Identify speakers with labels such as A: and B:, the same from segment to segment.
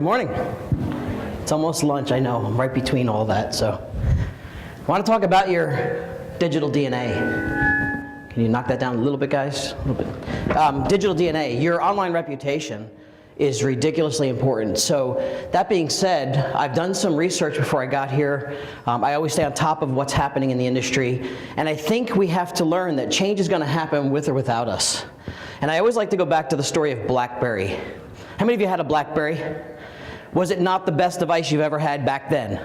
A: Morning. It's almost lunch, I know. I'm right between all that, so. I want to talk about your digital DNA. Can you knock that down a little bit, guys? A little bit. Digital DNA, your online reputation is ridiculously important. So that being said, I've done some research before I got here. I always stay on top of what's happening in the industry. And I think we have to learn that change is going to happen with or without us. And I always like to go back to the story of BlackBerry. How many of you had a BlackBerry? Was it not the best device you've ever had back then?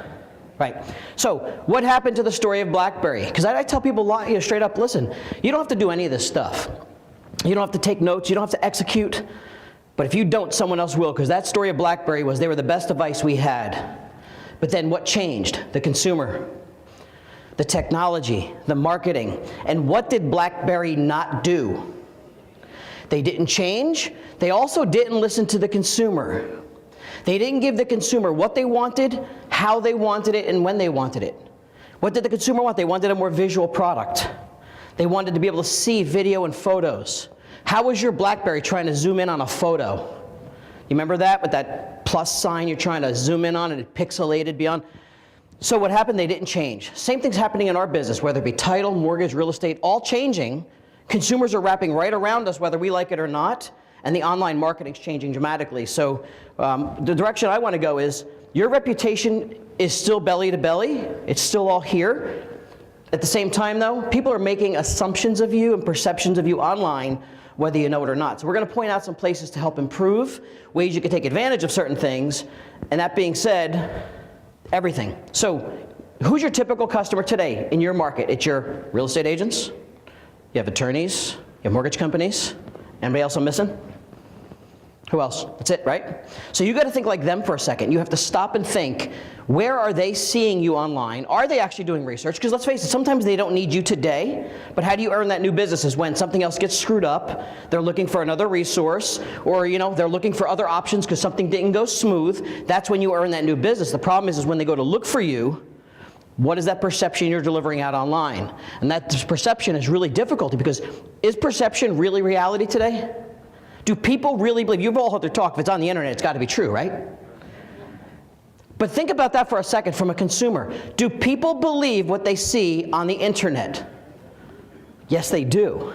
A: Right. So what happened to the story of BlackBerry? Because I tell people straight up, listen, you don't have to do any of this stuff. You don't have to take notes. You don't have to execute. But if you don't, someone else will, because that story of BlackBerry was they were the best device we had. But then what changed? The consumer, the technology, the marketing. And what did BlackBerry not do? They didn't change. They also didn't listen to the consumer. They didn't give the consumer what they wanted, how they wanted it, and when they wanted it. What did the consumer want? They wanted a more visual product. They wanted to be able to see video and photos. How was your BlackBerry trying to zoom in on a photo? You remember that with that plus sign you're trying to zoom in on and it pixelated beyond? So what happened? They didn't change. Same thing's happening in our business, whether it be title, mortgage, real estate, all changing. Consumers are wrapping right around us whether we like it or not, and the online marketing's changing dramatically. So the direction I want to go is your reputation is still belly to belly. It's still all here. At the same time though, people are making assumptions of you and perceptions of you online, whether you know it or not. So we're going to point out some places to help improve, ways you can take advantage of certain things, and that being said, everything. So who's your typical customer today in your market? It's your real estate agents, you have attorneys, you have mortgage companies. Anybody else I'm missing? Who else? That's it, right? So you got to think like them for a second. You have to stop and think, where are they seeing you online? Are they actually doing research? Because let's face it, sometimes they don't need you today, but how do you earn that new business is when something else gets screwed up, they're looking for another resource, or they're looking for other options because something didn't go smooth. That's when you earn that new business. The problem is when they go to look for you, what is that perception you're delivering out online? And that perception is really difficult because is perception really reality today? Do people really believe? You've all heard their talk. If it's on the internet, it's got to be true, right? But think about that for a second from a consumer. Do people believe what they see on the internet? Yes, they do.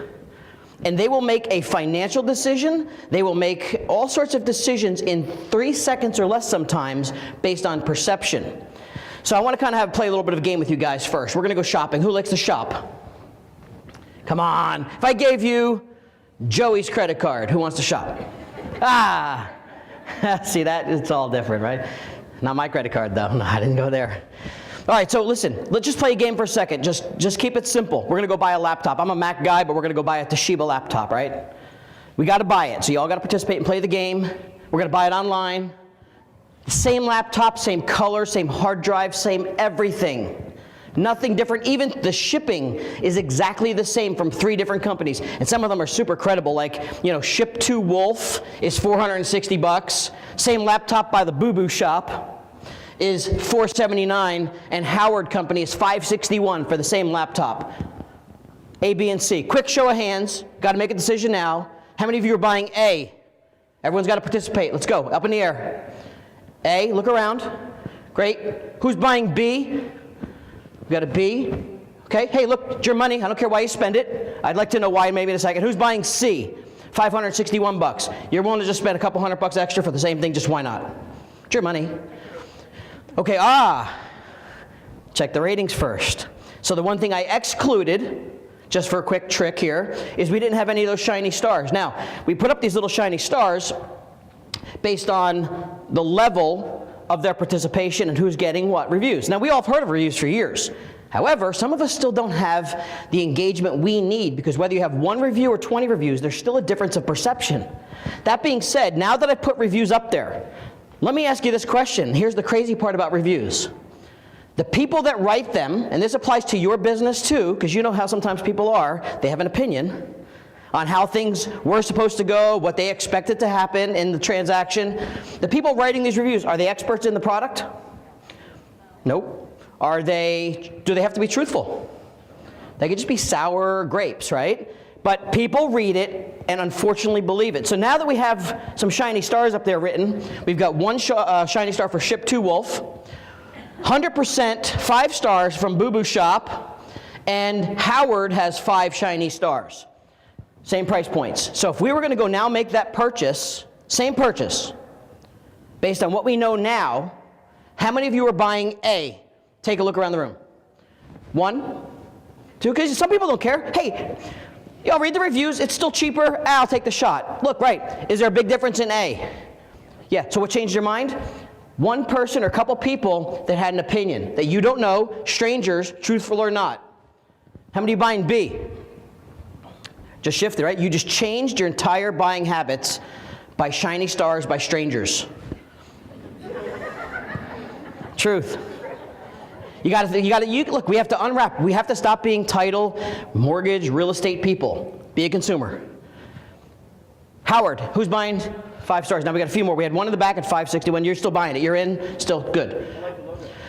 A: And they will make a financial decision. They will make all sorts of decisions in 3 seconds or less sometimes based on perception. So I want to kind of play a little bit of a game with you guys first. We're going to go shopping. Who likes to shop? Come on. If I gave you Joey's credit card, who wants to shop? Ah, see that? It's all different, right? Not my credit card though. No, I didn't go there. All right, so listen, let's just play a game for a second. Just keep it simple. We're gonna go buy a laptop. I'm a Mac guy, but we're gonna go buy a Toshiba laptop, right? We gotta buy it, so you all gotta participate and play the game. We're gonna buy it online. Same laptop, same color, same hard drive, same everything. Nothing different. Even the shipping is exactly the same from 3 different companies. And some of them are super credible, like, Ship to Wolf is $460. Same laptop by the Boo Boo Shop is $479, and Howard Company is $561 for the same laptop. A, B, and C. Quick show of hands. Got to make a decision now. How many of you are buying A? Everyone's got to participate. Let's go. Up in the air. A, look around. Great. Who's buying B? We got a B. Okay. Hey, look, it's your money. I don't care why you spend it. I'd like to know why maybe in a second. Who's buying C? $561. You're willing to just spend a couple $100 extra for the same thing, just why not? It's your money. Okay, check the ratings first. So the one thing I excluded, just for a quick trick here, is we didn't have any of those shiny stars. Now, we put up these little shiny stars based on the level of their participation and who's getting what reviews. Now, we all have heard of reviews for years. However, some of us still don't have the engagement we need because whether you have 1 review or 20 reviews, there's still a difference of perception. That being said, now that I put reviews up there, let me ask you this question. Here's the crazy part about reviews. The people that write them, and this applies to your business too, because you know how sometimes people are, they have an opinion on how things were supposed to go, what they expected to happen in the transaction. The people writing these reviews, are they experts in the product? Nope. Do they have to be truthful? They could just be sour grapes, right? But people read it and unfortunately believe it. So now that we have some shiny stars up there written, we've got one shiny star for Ship to Wolf, 100% 5 stars from Boo Boo Shop, and Howard has 5 shiny stars. Same price points. So if we were going to go now make that purchase, same purchase, based on what we know now, how many of you are buying A? Take a look around the room. 1, 2, because some people don't care. Hey, y'all read the reviews, it's still cheaper, I'll take the shot. Look, right, is there a big difference in A? Yeah, so what changed your mind? One person or a couple people that had an opinion that you don't know, strangers, truthful or not. How many are buying B? Just shifted, right? You just changed your entire buying habits by shiny stars, by strangers. Truth. Look, we have to unwrap. We have to stop being title, mortgage, real estate people. Be a consumer. Howard, who's buying 5 stars? Now we got a few more. We had one in the back at 561. You're still buying it. You're in, still good.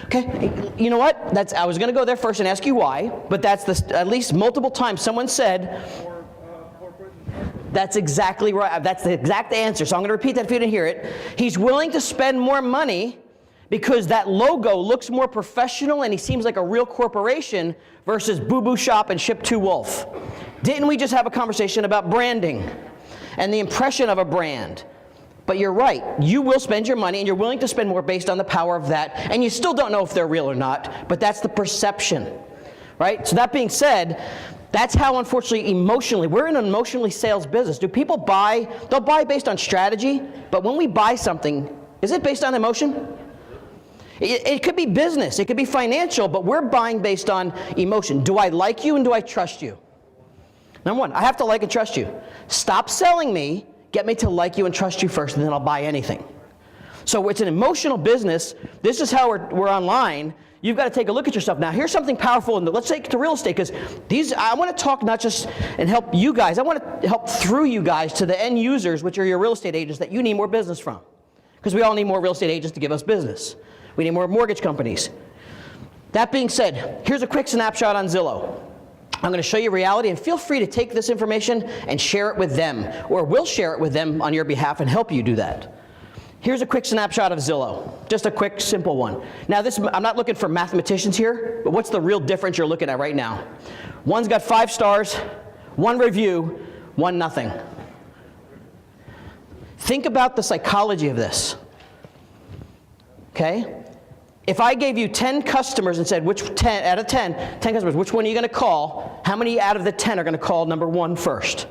A: Okay, you know what? I was going to go there first and ask you why, but that's at least multiple times someone said, that's exactly right. That's the exact answer. So I'm going to repeat that if you didn't hear it. He's willing to spend more money because that logo looks more professional and he seems like a real corporation versus Boo Boo Shop and Ship to Wolf. Didn't we just have a conversation about branding and the impression of a brand? But you're right. You will spend your money and you're willing to spend more based on the power of that. And you still don't know if they're real or not, but that's the perception, right? So that being said, that's how, unfortunately, emotionally, we're in an emotionally sales business. Do people buy? They'll buy based on strategy, but when we buy something, is it based on emotion? It could be business, it could be financial, but we're buying based on emotion. Do I like you and do I trust you? Number one, I have to like and trust you. Stop selling me, get me to like you and trust you first, and then I'll buy anything. So it's an emotional business. This is how we're online. You've got to take a look at yourself. Now, here's something powerful, and let's take it to real estate, because I want to talk not just and help you guys, I want to help through you guys to the end users, which are your real estate agents that you need more business from. Because we all need more real estate agents to give us business. We need more mortgage companies. That being said, here's a quick snapshot on Zillow. I'm going to show you reality, and feel free to take this information and share it with them, or we'll share it with them on your behalf and help you do that. Here's a quick snapshot of Zillow. Just a quick, simple one. Now, I'm not looking for mathematicians here, but what's the real difference you're looking at right now? One's got 5 stars, 1 review, 1 nothing. Think about the psychology of this. Okay? If I gave you 10 customers and said, which 10 out of 10 customers, which one are you going to call? How many out of the 10 are going to call number 1 first?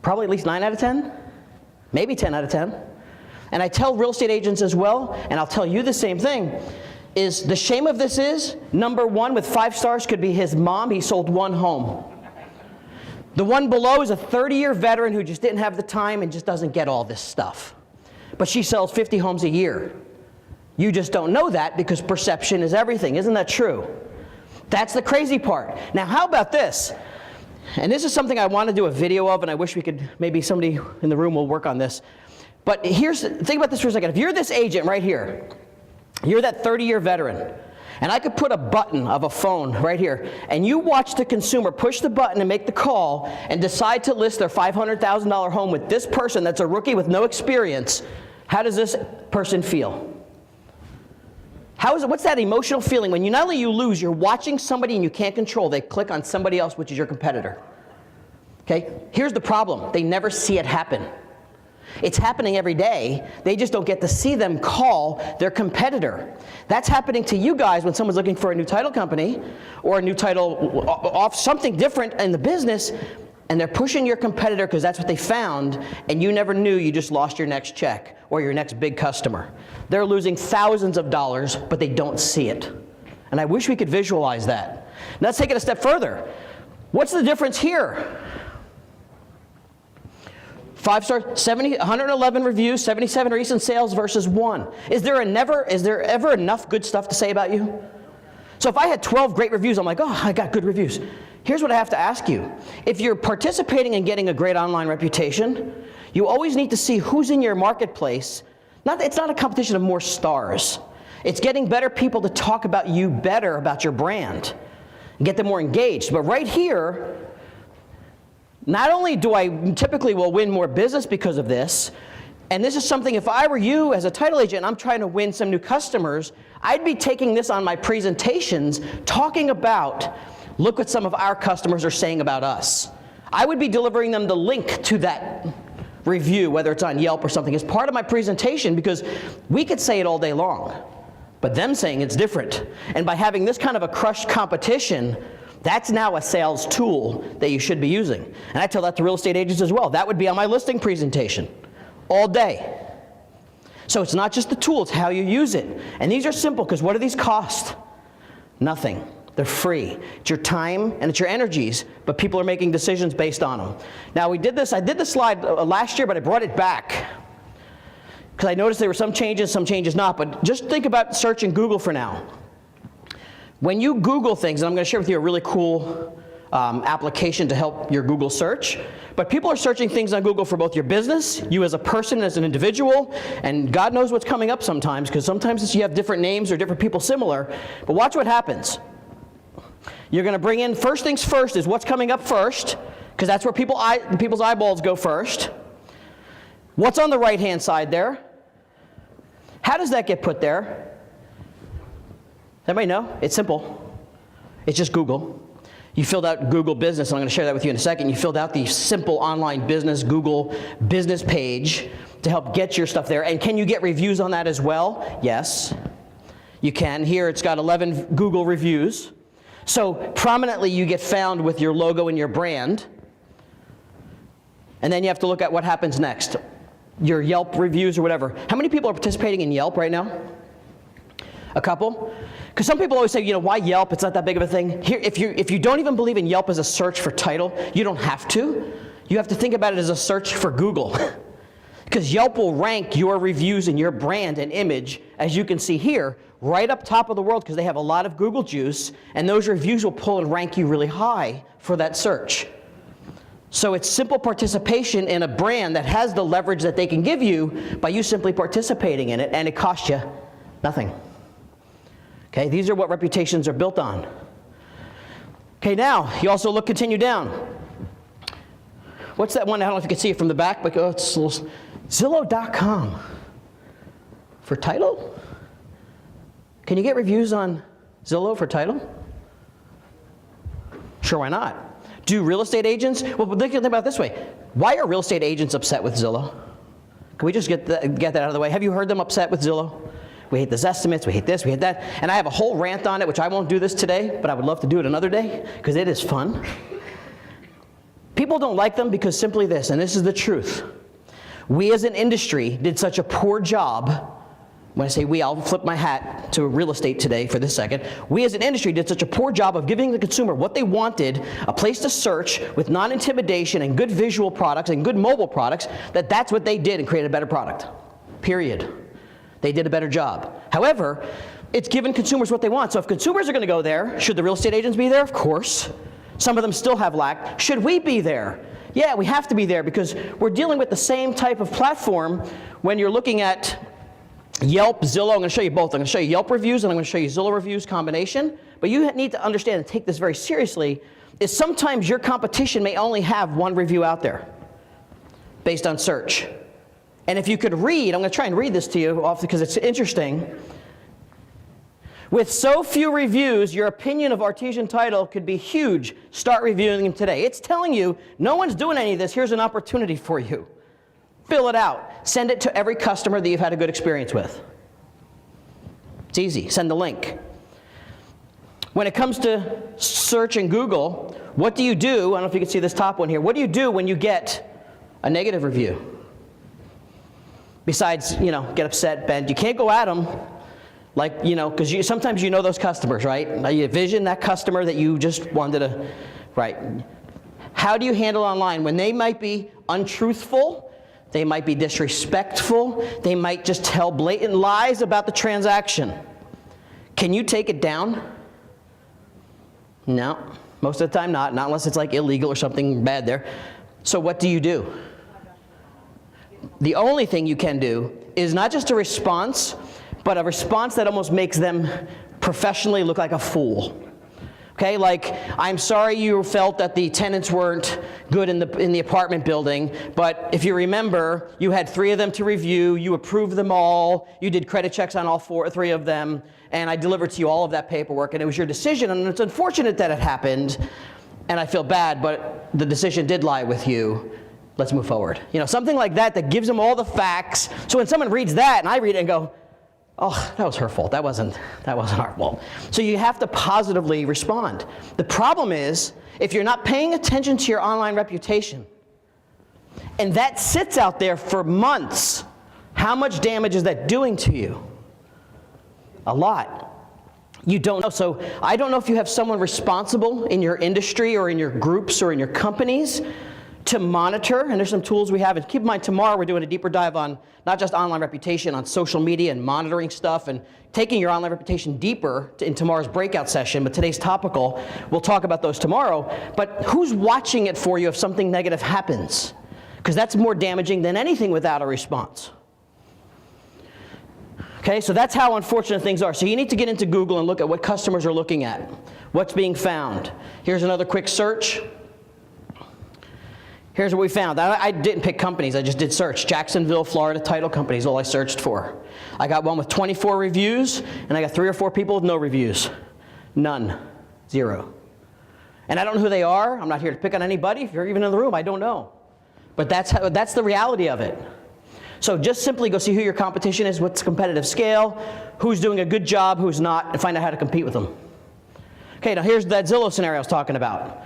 A: Probably at least 9 out of 10? Maybe 10 out of 10. And I tell real estate agents as well, and I'll tell you the same thing, is the shame of this is, number 1 with 5 stars could be his mom. He sold 1 home. The one below is a 30-year veteran who just didn't have the time and just doesn't get all this stuff. But she sells 50 homes a year. You just don't know that because perception is everything. Isn't that true? That's the crazy part. Now, how about this? And this is something I want to do a video of, and I wish we could, maybe somebody in the room will work on this. But think about this for a second. If you're this agent right here, you're that 30-year veteran, and I could put a button of a phone right here, and you watch the consumer push the button and make the call and decide to list their $500,000 home with this person that's a rookie with no experience, how does this person feel? What's that emotional feeling when not only you lose, you're watching somebody and you can't control, they click on somebody else, which is your competitor. Okay? Here's the problem. They never see it happen. It's happening every day. They just don't get to see them call their competitor. That's happening to you guys when someone's looking for a new title company or a new title off something different in the business, and they're pushing your competitor because that's what they found, and you never knew you just lost your next check or your next big customer. They're losing thousands of dollars, but they don't see it. And I wish we could visualize that. Now let's take it a step further. What's the difference here? 5 stars, 111 reviews, 77 recent sales versus 1. Is there ever enough good stuff to say about you? So if I had 12 great reviews, I'm like, oh, I got good reviews. Here's what I have to ask you. If you're participating in getting a great online reputation, you always need to see who's in your marketplace. It's not a competition of more stars. It's getting better people to talk about you better, about your brand, and get them more engaged. But right here, Not only do I typically will win more business because of this, and this is something, if I were you as a title agent and I'm trying to win some new customers, I'd be taking this on my presentations, talking about, look what some of our customers are saying about us. I would be delivering them the link to that review, whether it's on Yelp or something, as part of my presentation, because we could say it all day long, but them saying it's different. And by having this kind of a crushed competition, that's now a sales tool that you should be using. And I tell that to real estate agents as well. That would be on my listing presentation all day. So it's not just the tool, it's how you use it. And these are simple, because what do these cost? Nothing. They're free. It's your time and it's your energies, but people are making decisions based on them. Now I did this slide last year, but I brought it back because I noticed there were some changes not, but just think about search in Google for now. When you Google things, and I'm going to share with you a really cool application to help your Google search, but people are searching things on Google for both your business, you as a person, as an individual, and God knows what's coming up sometimes, because sometimes you have different names or different people similar, but watch what happens. You're going to bring in, first things first is what's coming up first, because that's where people's eyeballs go first. What's on the right-hand side there? How does that get put there? Everybody know? It's simple. It's just Google. You filled out Google Business, and I'm going to share that with you in a second. You filled out the simple online business Google business page to help get your stuff there. And can you get reviews on that as well? Yes, you can. Here it's got 11 Google reviews. So prominently you get found with your logo and your brand. And then you have to look at what happens next. Your Yelp reviews or whatever. How many people are participating in Yelp right now? A couple? Because some people always say, you know, why Yelp? It's not that big of a thing. Here, if you don't even believe in Yelp as a search for title, you don't have to. You have to think about it as a search for Google. Because Yelp will rank your reviews and your brand and image, as you can see here, right up top of the world, because they have a lot of Google juice, and those reviews will pull and rank you really high for that search. So it's simple participation in a brand that has the leverage that they can give you by you simply participating in it, and it costs you nothing. Okay, these are what reputations are built on. Okay, now, you also continue down. What's that one? I don't know if you can see it from the back, but it's Zillow.com. For title? Can you get reviews on Zillow for title? Sure, why not? Do real estate agents? Well, think about it this way. Why are real estate agents upset with Zillow? Can we just get that out of the way? Have you heard them upset with Zillow? We hate those estimates, we hate this, we hate that. And I have a whole rant on it, which I won't do this today, but I would love to do it another day, because it is fun. People don't like them because simply this, and this is the truth. We as an industry did such a poor job. When I say we, I'll flip my hat to real estate today for this second. We as an industry did such a poor job of giving the consumer what they wanted, a place to search with non-intimidation and good visual products and good mobile products, that's what they did and created a better product. Period. They did a better job. However, it's given consumers what they want. So if consumers are going to go there, should the real estate agents be there? Of course. Some of them still have lack. Should we be there? Yeah, we have to be there because we're dealing with the same type of platform when you're looking at Yelp, Zillow. I'm going to show you both. I'm going to show you Yelp reviews and I'm going to show you Zillow reviews combination. But you need to understand and take this very seriously, is sometimes your competition may only have one review out there based on search. And if you could read, I'm going to try and read this to you off because it's interesting. With so few reviews, your opinion of Artesian Title could be huge. Start reviewing them today. It's telling you, no one's doing any of this. Here's an opportunity for you. Fill it out. Send it to every customer that you've had a good experience with. It's easy. Send the link. When it comes to search in Google, what do you do? I don't know if you can see this top one here. What do you do when you get a negative review? Besides, get upset, bend. You can't go at them. Like, because sometimes you know those customers, right? Now you vision that customer that you just wanted to, right? How do you handle online when they might be untruthful, they might be disrespectful, they might just tell blatant lies about the transaction? Can you take it down? No, most of the time not unless it's like illegal or something bad there. So what do you do? The only thing you can do is not just a response, but a response that almost makes them professionally look like a fool. Okay, like, I'm sorry you felt that the tenants weren't good in the apartment building, but if you remember, you had 3 of them to review, you approved them all, you did credit checks on all 3 of them, and I delivered to you all of that paperwork, and it was your decision, and it's unfortunate that it happened, and I feel bad, but the decision did lie with you. Let's move forward. You know, something like that that gives them all the facts, so when someone reads that, and I read it and go, oh, that was her fault. That wasn't our fault. So you have to positively respond. The problem is, if you're not paying attention to your online reputation, and that sits out there for months, how much damage is that doing to you? A lot. You don't know. So I don't know if you have someone responsible in your industry or in your groups or in your companies to monitor, and there's some tools we have. And keep in mind, tomorrow we're doing a deeper dive on not just online reputation, on social media and monitoring stuff and taking your online reputation deeper in tomorrow's breakout session, but today's topical. We'll talk about those tomorrow. But who's watching it for you if something negative happens? Because that's more damaging than anything without a response. Okay, so that's how unfortunate things are. So you need to get into Google and look at what customers are looking at, what's being found. Here's another quick search. Here's what we found. I didn't pick companies, I just did search. Jacksonville, Florida title companies, all I searched for. I got one with 24 reviews, and I got 3 or 4 people with no reviews. None. 0. And I don't know who they are. I'm not here to pick on anybody. If you're even in the room, I don't know. But that's the reality of it. So just simply go see who your competition is, what's the competitive scale, who's doing a good job, who's not, and find out how to compete with them. Okay, now here's that Zillow scenario I was talking about.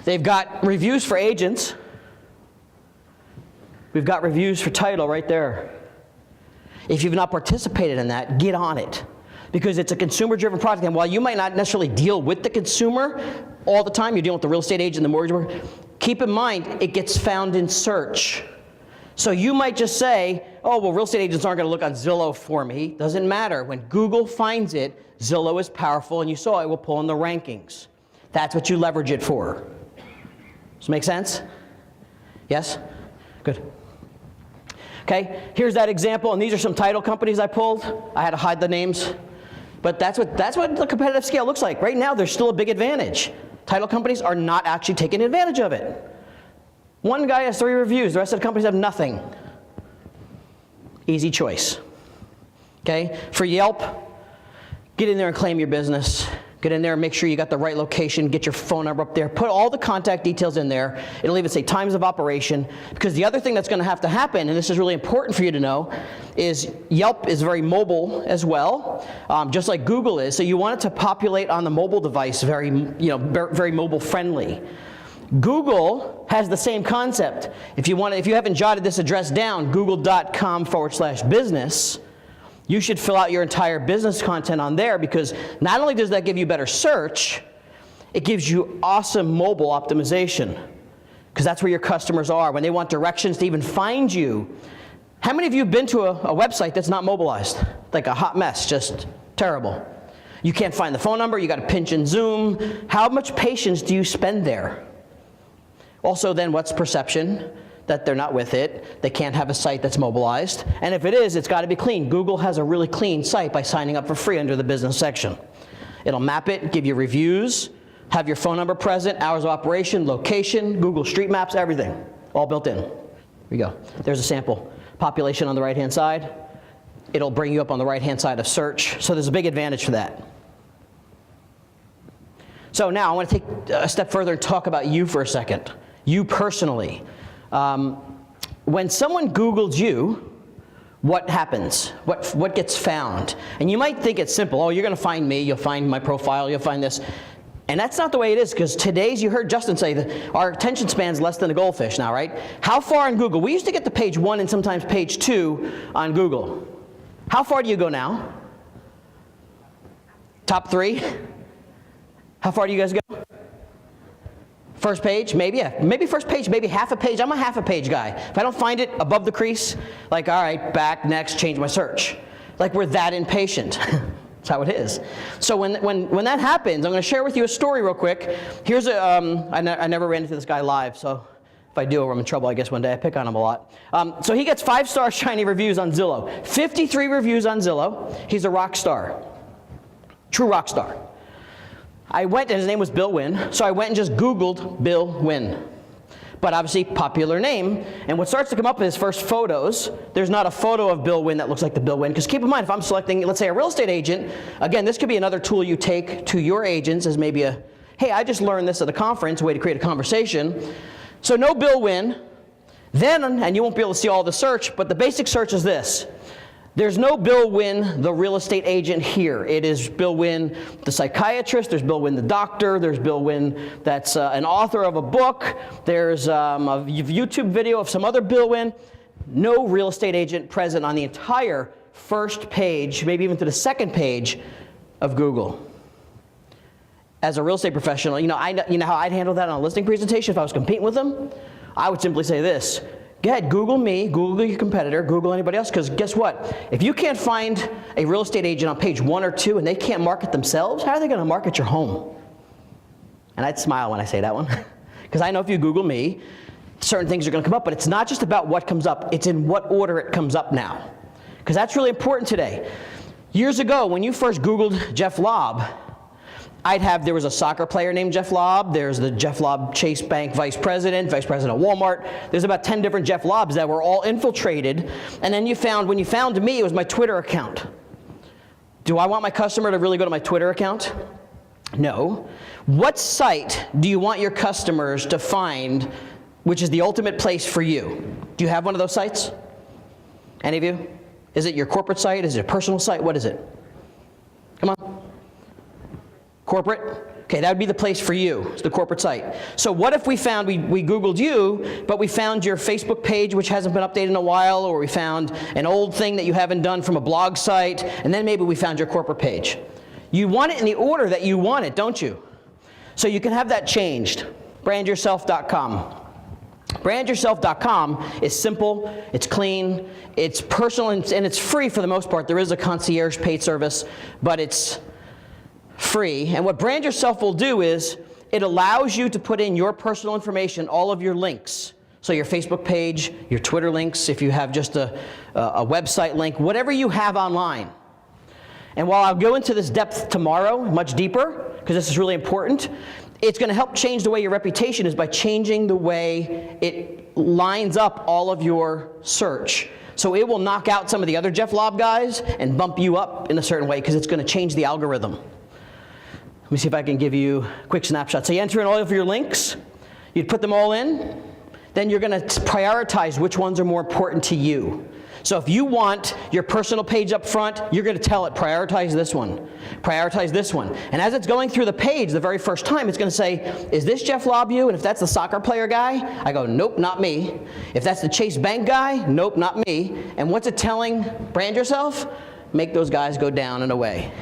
A: They've got reviews for agents. We've got reviews for title right there. If you've not participated in that, get on it. Because it's a consumer-driven product, and while you might not necessarily deal with the consumer all the time, you're dealing with the real estate agent and the mortgage broker, keep in mind, it gets found in search. So you might just say, oh, well, real estate agents aren't going to look on Zillow for me. Doesn't matter. When Google finds it, Zillow is powerful, and you saw it will pull in the rankings. That's what you leverage it for. Does it make sense? Yes? Good. Okay, here's that example, and these are some title companies I pulled. I had to hide the names. But that's what the competitive scale looks like. Right now, there's still a big advantage. Title companies are not actually taking advantage of it. One guy has 3 reviews, the rest of the companies have nothing. Easy choice. Okay, for Yelp, get in there and claim your business. Get in there and make sure you got the right location, get your phone number up there, put all the contact details in there. It'll even say times of operation, because the other thing that's going to have to happen, and this is really important for you to know, is Yelp is very mobile as well, just like Google is, so you want it to populate on the mobile device very mobile friendly. Google has the same concept. If you haven't jotted this address down, google.com/business, you should fill out your entire business content on there, because not only does that give you better search, it gives you awesome mobile optimization, because that's where your customers are. When they want directions to even find you. How many of you have been to a website that's not mobilized? Like a hot mess, just terrible. You can't find the phone number, you got to pinch and zoom. How much patience do you spend there? Also then, what's perception? That they're not with it. They can't have a site that's mobilized. And if it is, it's got to be clean. Google has a really clean site by signing up for free under the business section. It'll map it, give you reviews, have your phone number present, hours of operation, location, Google Street Maps, everything. All built in. Here we go. There's a sample. Population on the right-hand side. It'll bring you up on the right-hand side of search. So there's a big advantage for that. So now I want to take a step further and talk about you for a second. You personally. When someone Googles you, what happens? What gets found? And you might think it's simple. Oh, you're going to find me. You'll find my profile. You'll find this. And that's not the way it is, because today's, you heard Justin say that our attention span's less than a goldfish now, right? How far on Google? We used to get to page 1 and sometimes page 2 on Google. How far do you go now? Top 3? How far do you guys go? First page, maybe, yeah. Maybe first page, maybe half a page. I'm a half a page guy. If I don't find it above the crease, like, all right, back, next, change my search. Like, we're that impatient. That's how it is. So when that happens, I'm going to share with you a story real quick. Here's I never ran into this guy live, so if I do, I'm in trouble, I guess, one day. I pick on him a lot. So he gets 5-star shiny reviews on Zillow. 53 reviews on Zillow. He's a rock star. True rock star. I went, and his name was Bill Wynn, so I went and just Googled Bill Wynn. But obviously, popular name, and what starts to come up is first photos. There's not a photo of Bill Wynn that looks like the Bill Wynn, because keep in mind, if I'm selecting, let's say, a real estate agent, again, this could be another tool you take to your agents as maybe a, hey, I just learned this at a conference, a way to create a conversation. So no Bill Wynn. Then, and you won't be able to see all the search, but the basic search is this. There's no Bill Wynn, the real estate agent here. It is Bill Wynn, the psychiatrist. There's Bill Wynn, the doctor. There's Bill Wynn, that's an author of a book. There's a YouTube video of some other Bill Wynn. No real estate agent present on the entire first page, maybe even to the second page of Google. As a real estate professional, you know how I'd handle that on a listing presentation if I was competing with them? I would simply say this. Go ahead, Google me, Google your competitor, Google anybody else, because guess what? If you can't find a real estate agent on page 1 or 2 and they can't market themselves, how are they going to market your home? And I'd smile when I say that one, because I know if you Google me, certain things are going to come up, but it's not just about what comes up, it's in what order it comes up now, because that's really important today. Years ago, when you first Googled Jeff Lobb, there was a soccer player named Jeff Lobb, there's the Jeff Lobb Chase Bank vice president of Walmart, there's about 10 different Jeff Lobbs that were all infiltrated, and then when you found me, it was my Twitter account. Do I want my customer to really go to my Twitter account? No. What site do you want your customers to find, which is the ultimate place for you? Do you have one of those sites? Any of you? Is it your corporate site? Is it a personal site? What is it? Come on. Corporate? Okay, that would be the place for you. It's the corporate site. So what if we found, we Googled you, but we found your Facebook page, which hasn't been updated in a while, or we found an old thing that you haven't done from a blog site, and then maybe we found your corporate page. You want it in the order that you want it, don't you? So you can have that changed. Brandyourself.com. Brandyourself.com is simple, it's clean, it's personal, and it's free for the most part. There is a concierge paid service, but it's free. And what Brand Yourself will do is it allows you to put in your personal information, all of your links. So your Facebook page, your Twitter links, if you have just a website link, whatever you have online. And while I'll go into this depth tomorrow, much deeper, because this is really important, it's going to help change the way your reputation is by changing the way it lines up all of your search. So it will knock out some of the other Jeff Lobb guys and bump you up in a certain way because it's going to change the algorithm. Let me see if I can give you a quick snapshot. So you enter in all of your links, you'd put them all in, then you're going to prioritize which ones are more important to you. So if you want your personal page up front, you're going to tell it, prioritize this one, prioritize this one. And as it's going through the page the very first time, it's going to say, is this Jeff Lobb you? And if that's the soccer player guy, I go, nope, not me. If that's the Chase Bank guy, nope, not me. And what's it telling Brand Yourself? Make those guys go down and away.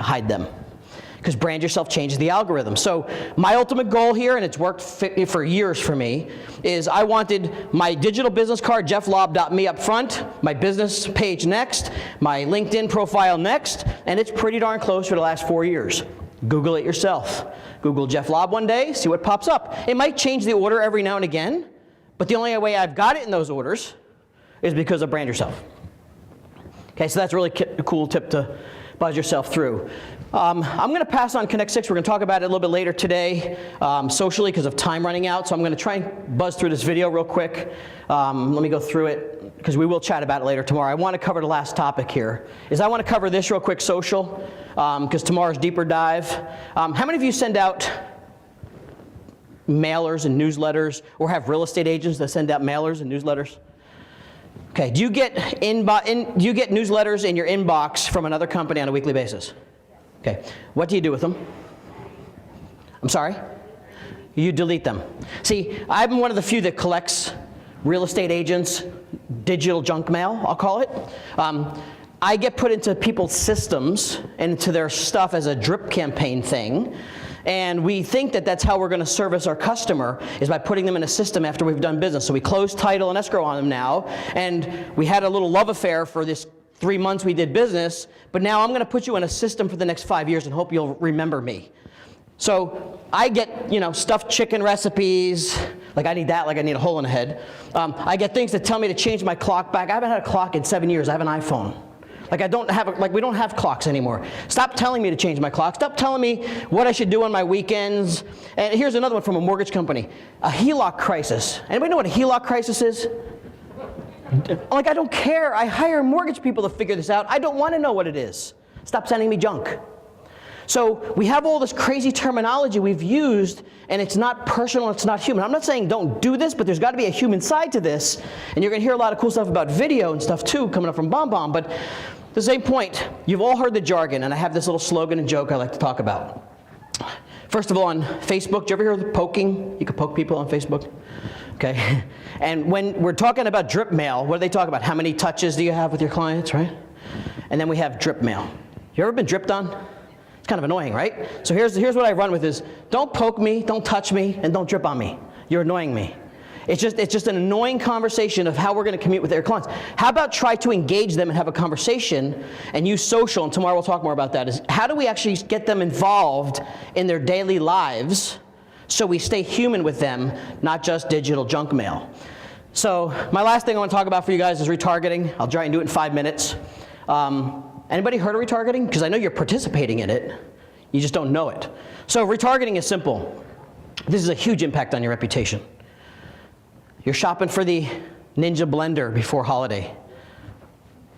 A: Hide them. Because Brand Yourself changes the algorithm. So my ultimate goal here, and it's worked for years for me, is I wanted my digital business card, jefflobb.me up front, my business page next, my LinkedIn profile next, and it's pretty darn close for the last 4 years. Google it yourself. Google Jeff Lobb one day, see what pops up. It might change the order every now and again, but the only way I've got it in those orders is because of Brand Yourself. Okay, so that's a really cool tip to buzz yourself through. I'm going to pass on Connect 6. We're going to talk about it a little bit later today, socially, because of time running out. So I'm going to try and buzz through this video real quick. Let me go through it, because we will chat about it later tomorrow. I want to cover the last topic here. I want to cover this real quick, social, because tomorrow's deeper dive. How many of you send out mailers and newsletters, or have real estate agents that send out mailers and newsletters? Okay, do you get newsletters in your inbox from another company on a weekly basis? Okay, what do you do with them? I'm sorry? You delete them. See, I'm one of the few that collects real estate agents' digital junk mail, I'll call it. I get put into people's systems and into their stuff as a drip campaign thing. And we think that that's how we're going to service our customer, is by putting them in a system after we've done business. So we close title and escrow on them now, and we had a little love affair for this 3 months we did business, but now I'm going to put you in a system for the next 5 years and hope you'll remember me. So I get, stuffed chicken recipes, like I need that, like I need a hole in the head. I get things that tell me to change my clock back. I haven't had a clock in 7 years. I have an iPhone. Like we don't have clocks anymore. Stop telling me to change my clock. Stop telling me what I should do on my weekends. And here's another one from a mortgage company. A HELOC crisis. Anybody know what a HELOC crisis is? Like, I don't care. I hire mortgage people to figure this out. I don't want to know what it is. Stop sending me junk. So we have all this crazy terminology we've used, and it's not personal, it's not human. I'm not saying don't do this, but there's got to be a human side to this. And you're going to hear a lot of cool stuff about video and stuff too coming up from BombBomb. But the same point, you've all heard the jargon, and I have this little slogan and joke I like to talk about. First of all, on Facebook, do you ever hear of the poking? You can poke people on Facebook. Okay. And when we're talking about drip mail, what do they talk about? How many touches do you have with your clients, right? And then we have drip mail. You ever been dripped on? It's kind of annoying, right? So here's what I run with is, don't poke me, don't touch me, and don't drip on me. You're annoying me. It's just an annoying conversation of how we're going to commute with their clients. How about try to engage them and have a conversation and use social, and tomorrow we'll talk more about that, is how do we actually get them involved in their daily lives so we stay human with them, not just digital junk mail. So my last thing I want to talk about for you guys is retargeting. I'll try and do it in 5 minutes. Anybody heard of retargeting? Because I know you're participating in it. You just don't know it. So retargeting is simple. This is a huge impact on your reputation. You're shopping for the Ninja blender before holiday.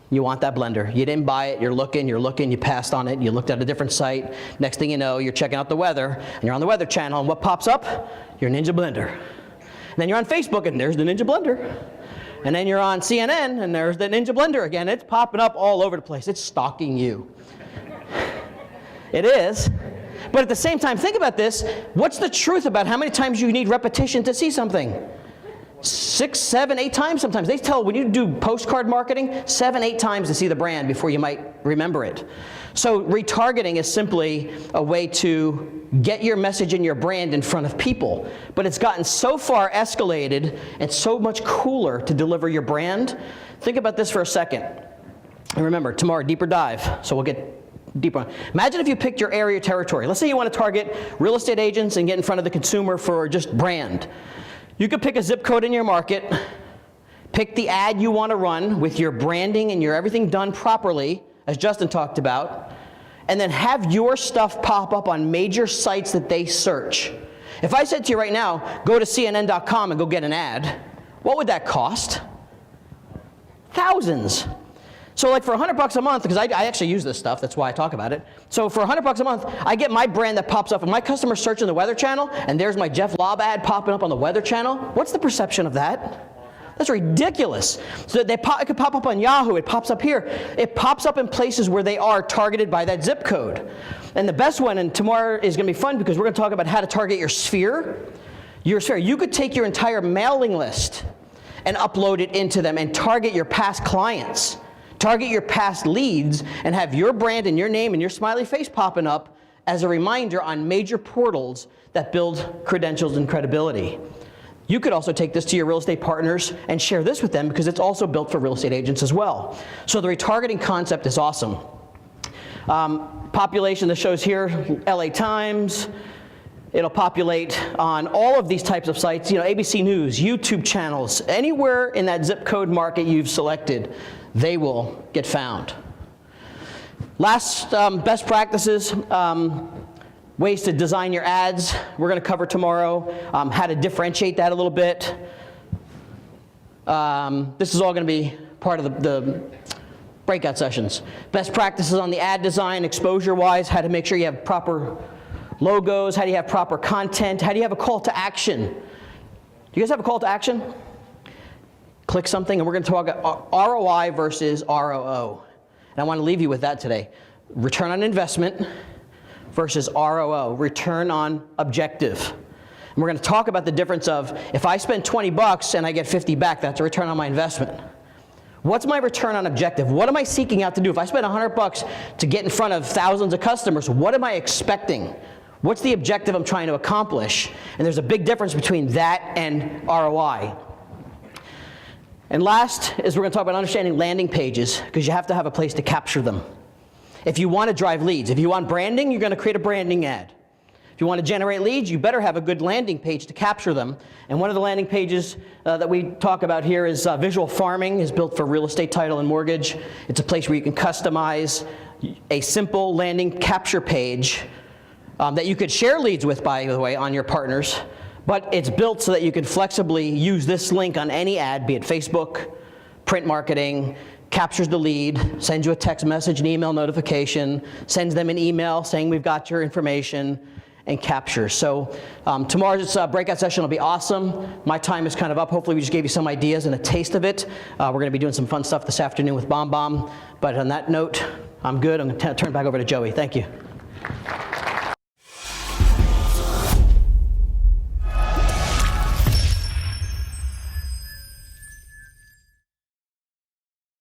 A: You want that blender. You didn't buy it, you're looking, you passed on it, you looked at a different site. Next thing you know, you're checking out the weather, and you're on the Weather Channel, and what pops up? Your Ninja blender. And then you're on Facebook, and there's the Ninja blender. And then you're on CNN, and there's the Ninja blender again. It's popping up all over the place. It's stalking you. It is. But at the same time, think about this. What's the truth about how many times you need repetition to see something? 6, 7, 8 times sometimes. They tell when you do postcard marketing, 7, 8 times to see the brand before you might remember it. So retargeting is simply a way to get your message and your brand in front of people. But it's gotten so far escalated and so much cooler to deliver your brand. Think about this for a second. And remember, tomorrow, deeper dive. So we'll get deeper. Imagine if you picked your area territory. Let's say you want to target real estate agents and get in front of the consumer for just brand. You could pick a zip code in your market, pick the ad you want to run with your branding and your everything done properly, as Justin talked about, and then have your stuff pop up on major sites that they search. If I said to you right now, go to CNN.com and go get an ad, what would that cost? Thousands. So like for $100 a month, because I actually use this stuff, that's why I talk about it. So for $100 a month, I get my brand that pops up, and my customers search in the Weather Channel, and there's my Jeff Lobb ad popping up on the Weather Channel. What's the perception of that? That's ridiculous. So it could pop up on Yahoo, it pops up here. It pops up in places where they are targeted by that zip code. And the best one, and tomorrow is going to be fun because we're going to talk about how to target your sphere. Your sphere. You could take your entire mailing list and upload it into them and target your past clients. Target your past leads and have your brand and your name and your smiley face popping up as a reminder on major portals that build credentials and credibility. You could also take this to your real estate partners and share this with them because it's also built for real estate agents as well. So the retargeting concept is awesome. Population that shows here, LA Times. It'll populate on all of these types of sites, ABC News, YouTube channels, anywhere in that zip code market you've selected, they will get found. Last best practices, ways to design your ads. We're going to cover tomorrow how to differentiate that a little bit. This is all going to be part of the breakout sessions. Best practices on the ad design, exposure-wise, how to make sure you have proper logos, how do you have proper content, how do you have a call to action. Do you guys have a call to action? Click something, and we're going to talk ROI versus ROO. And I want to leave you with that today. Return on investment versus ROO, return on objective. And we're going to talk about the difference of if I spend 20 bucks and I get 50 back, that's a return on my investment. What's my return on objective? What am I seeking out to do? If I spend 100 bucks to get in front of thousands of customers, what am I expecting? What's the objective I'm trying to accomplish? And there's a big difference between that and ROI. And last is we're going to talk about understanding landing pages because you have to have a place to capture them. If you want to drive leads, if you want branding, you're going to create a branding ad. If you want to generate leads, you better have a good landing page to capture them. And one of the landing pages that we talk about here is Visual Farming, is built for real estate title and mortgage. It's a place where you can customize a simple landing capture page that you could share leads with, by the way, on your partners. But it's built so that you can flexibly use this link on any ad, be it Facebook, print marketing, captures the lead, sends you a text message, an email notification, sends them an email saying we've got your information, and captures. So tomorrow's breakout session will be awesome. My time is kind of up. Hopefully we just gave you some ideas and a taste of it. We're going to be doing some fun stuff this afternoon with BombBomb. But on that note, I'm good. I'm going to turn it back over to Joey. Thank you.